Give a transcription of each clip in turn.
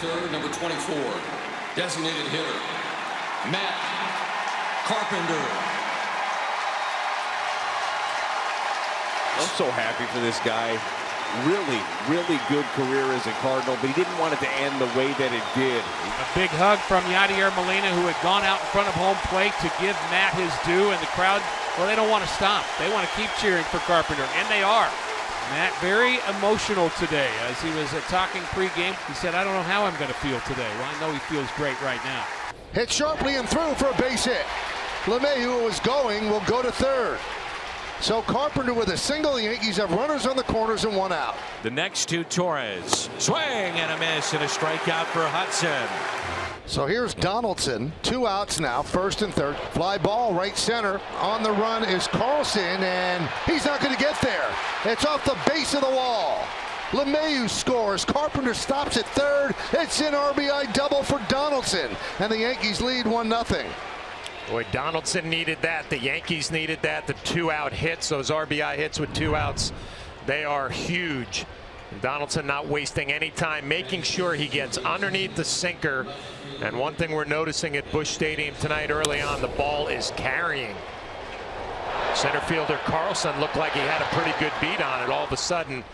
third, number 24, designated hitter, Matt Carpenter. I'm so happy for this guy. Really good career as a Cardinal, but he didn't want it to end the way that it did. A big hug from Yadier Molina, who had gone out in front of home plate to give Matt his due, and the crowd, well, they don't want to stop. They want to keep cheering for Carpenter, and they are. Matt very emotional today. As he was talking pregame, he said, I don't know how I'm going to feel today. Well, I know he feels great right now. Hit sharply and through for a base hit. LeMahieu, who was going, will go to third. So Carpenter with a single. The Yankees have runners on the corners and one out. The next to Torres. Swing and a miss and a strikeout for Hudson. So here's Donaldson. 2 outs now, first and third. Fly ball right center. On the run is Carlson, and he's not going to get there. It's off the base of the wall. LeMahieu scores. Carpenter stops at third. It's an RBI double for Donaldson, and the Yankees lead 1-0. Boy, Donaldson needed that. The Yankees needed that. The 2-out hits, those RBI hits with 2 outs, they are huge. And Donaldson not wasting any time, making sure he gets underneath the sinker. And one thing we're noticing at Busch Stadium tonight early on, the ball is carrying. Center fielder Carlson looked like he had a pretty good beat on it. All of a sudden,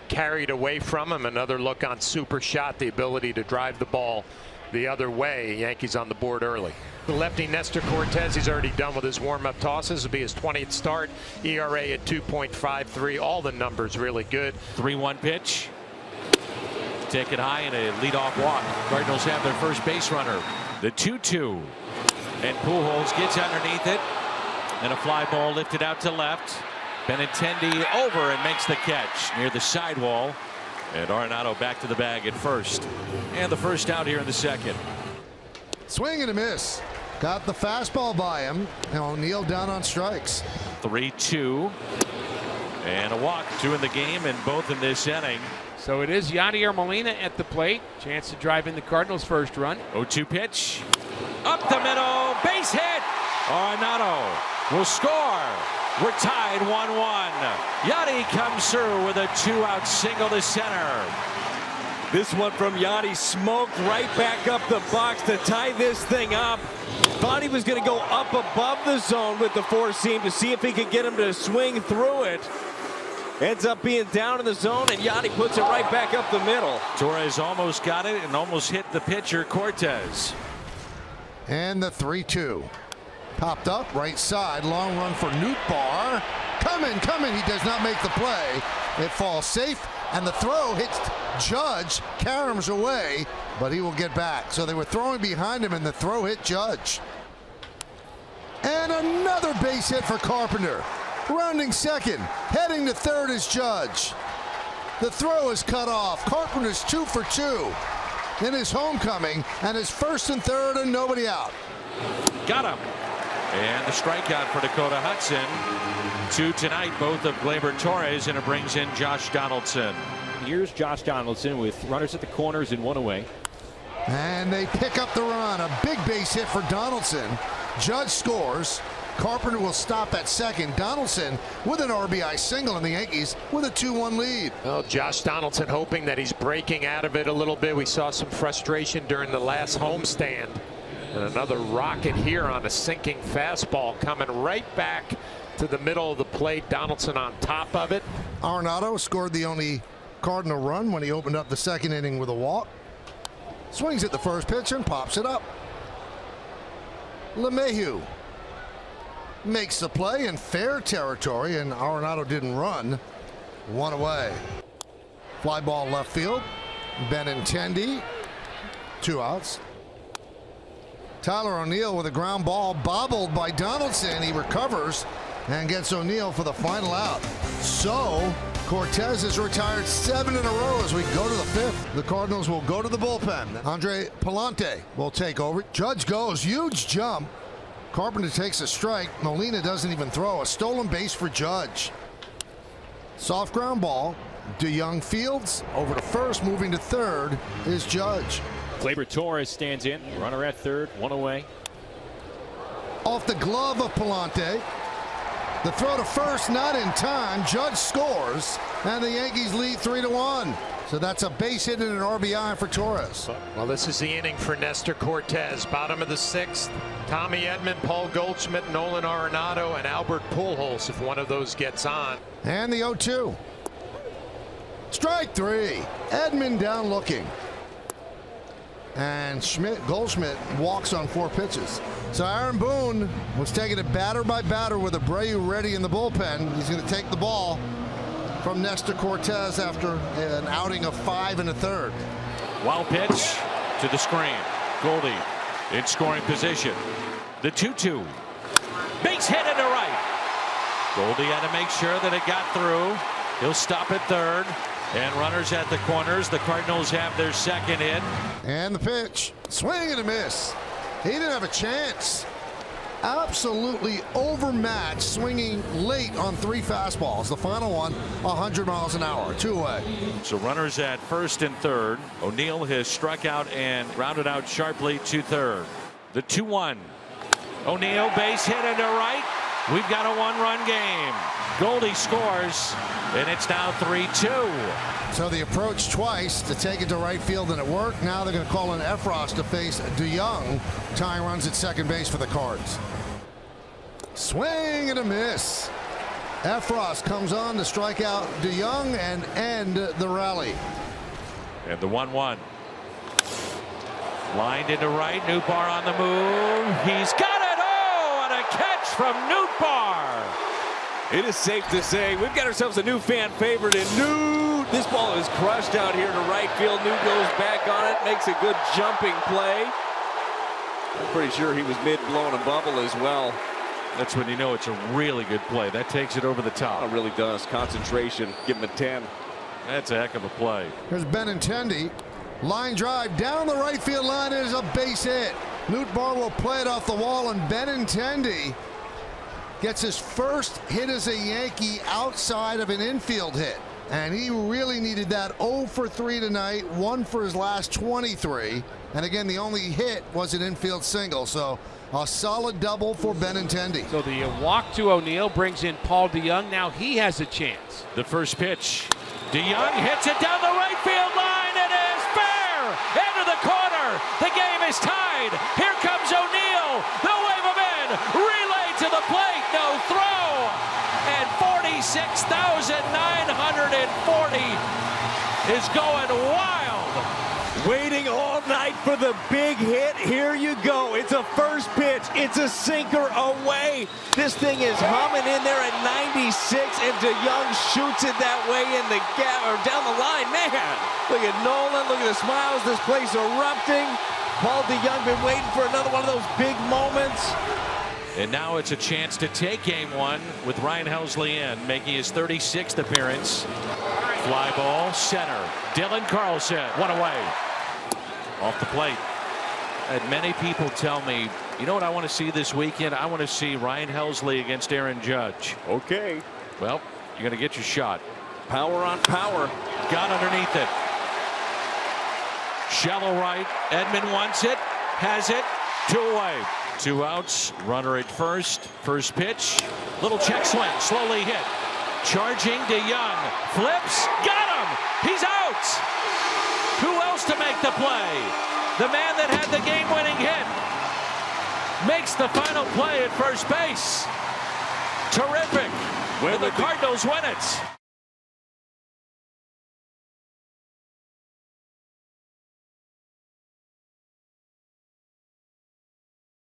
carried away from him. Another look on Super Shot, the ability to drive the ball the other way. Yankees on the board early. The lefty Nestor Cortez, he's already done with his warm-up tosses. It'll be his 20th start. ERA at 2.53. All the numbers really good. 3-1 pitch. Take it high and a leadoff walk. Cardinals have their first base runner. The 2-2. And Pujols gets underneath it. And a fly ball lifted out to left. Benintendi over and makes the catch near the sidewall. And Arenado back to the bag at first. And the first out here in the second. Swing and a miss. Got the fastball by him. And O'Neill down on strikes. 3-2. And a walk. 2 in the game and both in this inning. So it is Yadier Molina at the plate. Chance to drive in the Cardinals' first run. 0-2 pitch. Up the middle. Base hit. Arenado will score. We're tied 1-1. Yadi comes through with a 2-out single to center. This one from Yadi smoked right back up the box to tie this thing up. Thought he was going to go up above the zone with the 4-seam to see if he could get him to swing through it. Ends up being down in the zone, and Yadi puts it right back up the middle. Torres almost got it and almost hit the pitcher, Cortez. And the 3-2. Popped up, right side, long run for Nootbaar. Coming, he does not make the play. It falls safe, and the throw hits Judge, caroms away, but he will get back. So they were throwing behind him, and the throw hit Judge. And another base hit for Carpenter. Rounding second, heading to third is Judge. The throw is cut off. Carpenter's 2 for 2 in his homecoming, and his first and third and nobody out. Got him. And the strikeout for Dakota Hudson. 2 tonight, both of Gleyber Torres, and it brings in Josh Donaldson. Here's Josh Donaldson with runners at the corners and 1 away. And they pick up the run. A big base hit for Donaldson. Judge scores. Carpenter will stop at second. Donaldson with an RBI single, and the Yankees with a 2-1 lead. Well, Josh Donaldson hoping that he's breaking out of it a little bit. We saw some frustration during the last homestand. And another rocket here on a sinking fastball coming right back to the middle of the plate. Donaldson on top of it. Arenado scored the only Cardinal run when he opened up the second inning with a walk. Swings at the first pitch and pops it up. LeMahieu makes the play in fair territory, and Arenado didn't run. 1 away. Fly ball left field. Benintendi. 2 outs. Tyler O'Neill with a ground ball bobbled by Donaldson. He recovers and gets O'Neill for the final out. So Cortez has retired 7 in a row as we go to the 5th. The Cardinals will go to the bullpen. Andre Palante will take over. Judge goes, huge jump. Carpenter takes a strike. Molina doesn't even throw. A stolen base for Judge. Soft ground ball. DeYoung fields over to first. Moving to third is Judge. Gleyber Torres stands in. Runner at third, 1 away. Off the glove of Palante. The throw to first, not in time. Judge scores, and the Yankees lead 3-1. So that's a base hit and an RBI for Torres. Well, this is the inning for Nestor Cortez. Bottom of the 6th. Tommy Edman, Paul Goldschmidt, Nolan Arenado, and Albert Pujols if one of those gets on. And the 0-2. Strike 3. Edman down looking. And Goldschmidt walks on 4 pitches. So Aaron Boone was taking it batter by batter with Abreu ready in the bullpen. He's going to take the ball from Nestor Cortez after an outing of 5 1/3. Wild pitch to the screen. Goldie in scoring position. The 2-2. Base hit into right. Goldie had to make sure that it got through. He'll stop at third. And runners at the corners. The Cardinals have their second hit. And the pitch. Swing and a miss. He didn't have a chance. Absolutely overmatched, swinging late on 3 fastballs. The final one, 100 miles an hour, 2 away. So runners at first and third. O'Neill has struck out and grounded out sharply to third. The 2-1. O'Neill base hit into right. We've got a 1-run game. Goldie scores, and it's now 3-2. So the approach twice to take it to right field, and it worked. Now they're going to call in Efros to face DeYoung. Tying runs at second base for the Cards. Swing and a miss. Efros comes on to strike out DeYoung and end the rally. And the 1-1. Lined into right. Nootbaar on the move. He's got it. Oh, and a catch from Nootbaar. It is safe to say we've got ourselves a new fan favorite in Newt. This ball is crushed out here to right field. Newt goes back on it, makes a good jumping play. I'm pretty sure he was mid blowing a bubble as well. That's when you know it's a really good play. That takes it over the top. It really does. Concentration. Give him a 10. That's a heck of a play. Here's Benintendi. Line drive down the right field line. It is a base hit. Nootbaar will play it off the wall, and Benintendi gets his first hit as a Yankee outside of an infield hit. And he really needed that. 0 for 3 tonight, 1 for his last 23. And again, the only hit was an infield single. So a solid double for Benintendi. So the walk to O'Neill brings in Paul DeYoung. Now he has a chance. The first pitch. DeYoung hits it down the right field line. It is fair. Into the corner. The game is tied. Here comes O'Neill. They'll wave him in. Relay to the plate. No throw. And 46,940 is going wild. Waiting all night for the big hit. Here you go. It's a first pitch. It's a sinker away. This thing is humming in there at 96, and DeYoung shoots it that way in the gap or down the line. Man, look at Nolan. Look at the smiles. This place erupting. Paul DeYoung been waiting for another one of those big moments. And now it's a chance to take game 1 with Ryan Helsley in, making his 36th appearance. Fly ball, center. Dylan Carlson, 1 away. Off the plate. I had many people tell me, you know what I want to see this weekend? I want to see Ryan Helsley against Aaron Judge. Okay. Well, you're going to get your shot. Power on power. Got underneath it. Shallow right. Edman wants it. Has it. 2 away. 2 outs. Runner at first. First pitch. Little check swing. Slowly hit. Charging DeYoung. Flips. Got him. He's out. Who else to make the play? The man that had the game-winning hit makes the final play at first base. Terrific. And the Cardinals win it.